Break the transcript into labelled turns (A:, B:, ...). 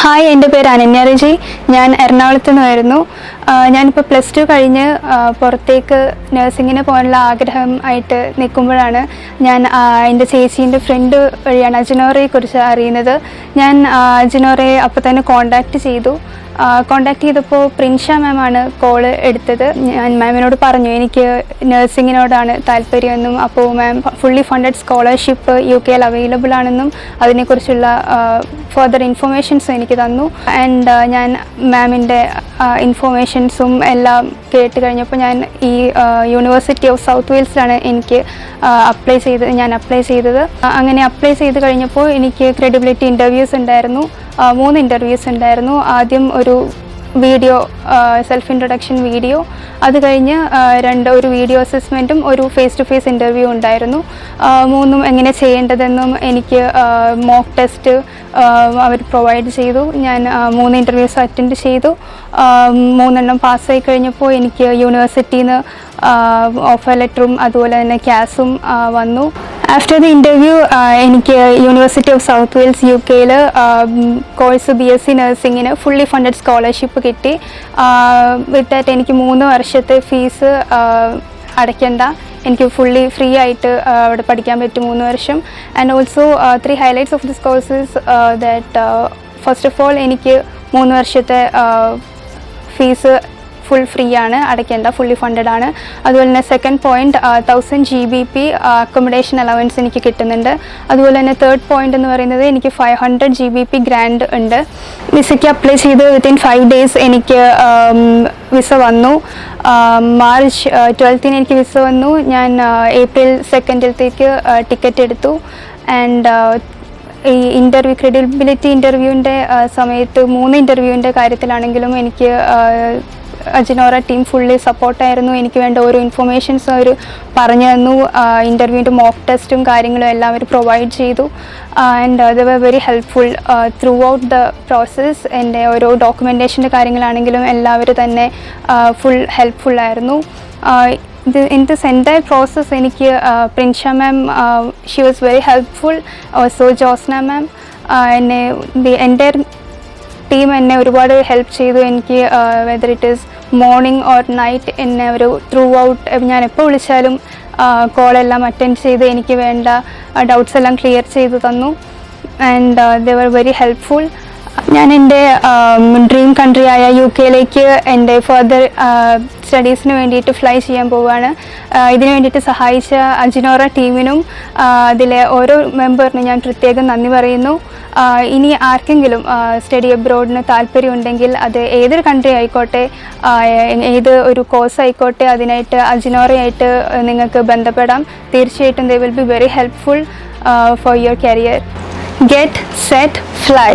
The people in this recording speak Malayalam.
A: ഹായ്, എൻ്റെ പേര് അനന്യ രജി. ഞാൻ എറണാകുളത്ത് നിന്ന് വരുന്നു. ഞാനിപ്പോൾ +2 കഴിഞ്ഞ് പുറത്തേക്ക് നഴ്സിങ്ങിന് പോകാനുള്ള ആഗ്രഹം ആയിട്ട് നിൽക്കുമ്പോഴാണ് ഞാൻ എൻ്റെ ചേച്ചീൻ്റെ ഫ്രണ്ട് വഴിയാണ് അജിനോറയെക്കുറിച്ച് അറിയുന്നത്. ഞാൻ അജിനോറയെ അപ്പോൾ തന്നെ കോൺടാക്റ്റ് ചെയ്തപ്പോൾ പ്രിൻഷ മാമാണ് കോള് എടുത്തത്. ഞാൻ മാമിനോട് പറഞ്ഞു എനിക്ക് നഴ്സിങ്ങിനോടാണ് താല്പര്യമെന്നും അപ്പോൾ ma'am fully funded scholarship UK available ആണെന്നും അതിനെക്കുറിച്ചുള്ള ഫർദർ ഇൻഫർമേഷൻസും എനിക്ക് തന്നു. ആൻഡ് ഞാൻ മാമിൻ്റെ ഇൻഫർമേഷൻസും എല്ലാം കേട്ട് കഴിഞ്ഞപ്പോൾ ഞാൻ ഈ യൂണിവേഴ്സിറ്റി ഓഫ് സൗത്ത് വെയിൽസിലാണ് എനിക്ക് അപ്ലൈ ചെയ്തത്. അങ്ങനെ അപ്ലൈ ചെയ്ത് കഴിഞ്ഞപ്പോൾ എനിക്ക് ക്രെഡിബിലിറ്റി ഇൻ്റർവ്യൂസ് ഉണ്ടായിരുന്നു. 3 ഇൻ്റർവ്യൂസ് ഉണ്ടായിരുന്നു. ആദ്യം ഒരു വീഡിയോ സെൽഫ് ഇൻട്രൊഡക്ഷൻ വീഡിയോ, അത് കഴിഞ്ഞ് ഒരു വീഡിയോ അസസ്മെൻറ്റും ഒരു ഫേസ് ടു ഫേസ് ഇൻ്റർവ്യൂ ഉണ്ടായിരുന്നു. 3ഉം എങ്ങനെ ചെയ്യേണ്ടതെന്നും എനിക്ക് മോക്ക് ടെസ്റ്റ് അവർ പ്രൊവൈഡ് ചെയ്തു. ഞാൻ 3 ഇൻ്റർവ്യൂസ് അറ്റൻഡ് ചെയ്തു. 3 പാസ്സായി കഴിഞ്ഞപ്പോൾ എനിക്ക് യൂണിവേഴ്സിറ്റിയിൽ നിന്ന് ഓഫർ ലെറ്ററും അതുപോലെ തന്നെ ക്യാഷും വന്നു. ആഫ്റ്റർ ദി ഇൻ്റർവ്യൂ എനിക്ക് university of South Wales UK course BSc നഴ്സിങ്ങിന് ഫുള്ളി ഫണ്ടഡ് സ്കോളർഷിപ്പ് കിട്ടി. വിത്ത് ദാറ്റ് എനിക്ക് 3 വർഷത്തെ ഫീസ് അടയ്ക്കേണ്ട, എനിക്ക് ഫുള്ളി ഫ്രീ ആയിട്ട് അവിടെ പഠിക്കാൻ പറ്റും 3 വർഷം. And also 3 highlights of this courses that first of all എനിക്ക് 3 വർഷത്തെ ഫീസ് ഫുൾ ഫ്രീ ആണ്, അടയ്ക്കേണ്ട, ഫുള്ളി ഫണ്ടഡ് ആണ്. അതുപോലെ തന്നെ second point 1000 GBP accommodation allowance എനിക്ക് കിട്ടുന്നുണ്ട്. അതുപോലെ തന്നെ തേർഡ് പോയിൻ്റ് എന്ന് പറയുന്നത് എനിക്ക് 500 GBP ഗ്രാൻഡ് ഉണ്ട്. വിസയ്ക്ക് അപ്ലൈ ചെയ്ത് വിത്തിൻ 5 ഡേയ്സ് എനിക്ക് വിസ വന്നു. മാർച്ച് 12 എനിക്ക് വിസ വന്നു. ഞാൻ ഏപ്രിൽ 2 ടിക്കറ്റ് എടുത്തു. ആൻഡ് ഈ ക്രെഡിബിലിറ്റി ഇൻ്റർവ്യൂവിൻ്റെ സമയത്ത് 3 ഇൻ്റർവ്യൂവിൻ്റെ കാര്യത്തിലാണെങ്കിലും എനിക്ക് അജിനോറ ടീം ഫുള്ളി സപ്പോർട്ടായിരുന്നു. എനിക്ക് വേണ്ട ഓരോ ഇൻഫർമേഷൻസ് അവർ പറഞ്ഞു തന്നു. ഇൻ്റർവ്യൂവിൻ്റെ മോക്ക് ടെസ്റ്റും കാര്യങ്ങളും എല്ലാം അവർ പ്രൊവൈഡ് ചെയ്തു. And they were very helpful throughout the process. എൻ്റെ ഓരോ ഡോക്യുമെൻറ്റേഷൻ്റെ കാര്യങ്ങളാണെങ്കിലും എല്ലാവരും തന്നെ ഫുൾ ഹെൽപ്ഫുള്ളായിരുന്നു. in this entire process എനിക്ക് Prinsha ma'am she was very helpful. Also Josna ma'am, എന്നെ ദി എൻ്റയർ ടീം എന്നെ ഒരുപാട് ഹെൽപ്പ് ചെയ്തു. എനിക്ക് whether it is morning or night എന്നെ ഒരു ത്രൂ ഔട്ട് ഞാൻ എപ്പോൾ വിളിച്ചാലും കോളെല്ലാം അറ്റൻഡ് ചെയ്ത് എനിക്ക് വേണ്ട ഡൗട്ട്സ് എല്ലാം ക്ലിയർ ചെയ്തു തന്നു. And they were very helpful. ഞാൻ എൻ്റെ ഡ്രീം കൺട്രിയായ UK എൻ്റെ ഫർദർ സ്റ്റഡീസിന് വേണ്ടിയിട്ട് ഫ്ലൈ ചെയ്യാൻ പോവുകയാണ്. ഇതിനു വേണ്ടിയിട്ട് സഹായിച്ച അജിനോറ ടീമിനും അതിലെ ഓരോ മെമ്പറിനും ഞാൻ പ്രത്യേകം നന്ദി പറയുന്നു. ഇനി ആർക്കെങ്കിലും സ്റ്റഡി അബ്രോഡിന് താല്പര്യമുണ്ടെങ്കിൽ അത് ഏതൊരു കൺട്രി ആയിക്കോട്ടെ, ഏത് ഒരു കോഴ്സ് ആയിക്കോട്ടെ, അതിനായിട്ട് അജിനോറയായിട്ട് നിങ്ങൾക്ക് ബന്ധപ്പെടാം. തീർച്ചയായിട്ടും they will be very helpful for your career. Get set fly.